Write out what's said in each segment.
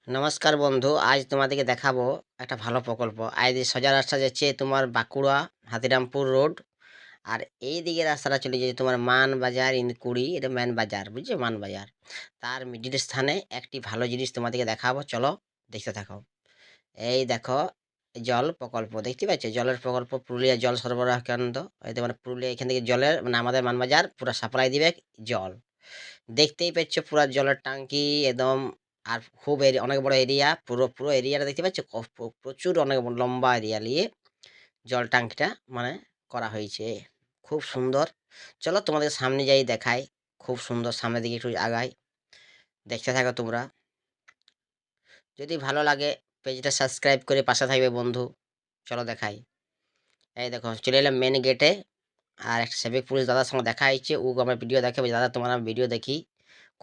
নমস্কার বন্ধু, আজ তোমাদেরকে দেখাবো একটা ভালো প্রকল্প। আজ এই সোজা রাস্তা যাচ্ছে তোমার বাঁকুড়া হাতিরামপুর রোড। আর এই দিকে রাস্তাটা চলে যাচ্ছে তোমার মানবাজার ইনকুড়ি, এটা ম্যান বাজার, বুঝছো, মানবাজার। তার মিডিল স্থানে একটি ভালো জিনিস তোমাদেরকে দেখাবো, চলো দেখতে থাকো। এই দেখো, জল প্রকল্প দেখতে পাচ্ছ, জলের প্রকল্প পুরুলিয়া জল সরবরাহ কেন্দ্র। এই মানে পুরুলিয়া এখান থেকে জলের মানে আমাদের মানবাজার পুরো সাপ্লাই দিবে জল। দেখতেই পাচ্ছ পুরা জলের টাঙ্কি একদম। আর খুব অনেক বড় এরিয়া, পুরো পুরো এরিয়াটা দেখতে পাচ্ছ, প্রচুর অনেক লম্বা এরিয়া নিয়ে জল টাঙ্কিটা মানে করা হয়েছে। খুব সুন্দর। চলো তোমাদের সামনে যাই দেখাই। খুব সুন্দর, সামনের দিকে একটু আগাই, দেখতে থাকো তোমরা। যদি ভালো লাগে পেজটা সাবস্ক্রাইব করে পাশে থাকবে বন্ধু। চলো দেখাই। এই দেখো চলে এলাম মেন গেটে। আর একটা সেবিক পুলিশ দাদার সঙ্গে দেখা হয়েছে, ও আমার ভিডিও দেখে, বলছে, দাদা তোমার আমি ভিডিও দেখি,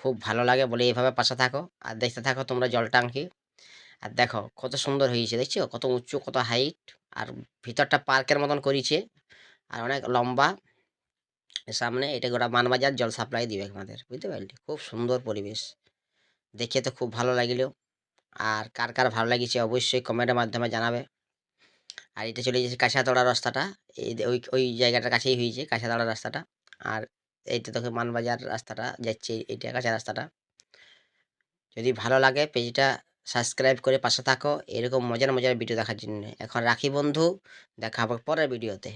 খুব ভালো লাগে, বলে এইভাবে পাশে থাকো আর দেখতে থাকো তোমরা জল টাঙ্কি। আর দেখো কত সুন্দর হয়েছে, দেখছো কত উঁচু, কত হাইট। আর ভিতরটা পার্কের মতন করেছে, আর অনেক লম্বা। সামনে এটা গোটা মানবাজার জল সাপ্লাই দিবে আমাদের, বুঝতে পারলি, খুব সুন্দর পরিবেশ। দেখে তো খুব ভালো লাগিল। আর কার কার ভালো লাগিছে অবশ্যই কমেন্টের মাধ্যমে জানাবে। আর এটা চলে যাচ্ছে কাঁসাতড়া রাস্তাটা। এই ওই ওই জায়গাটার কাছেই হয়েছে কাঁসাতড়া রাস্তাটা। আর এইটা দেখো মানবাজার রাস্তাটা যাচ্ছে, এইটা কাঁচা রাস্তাটা। যদি ভালো লাগে পেজটা সাবস্ক্রাইব করে পাশে থাকো এরকম মজার মজার ভিডিও দেখার জন্য। এখন রাখি বন্ধু, দেখা হবে পরের ভিডিওতে।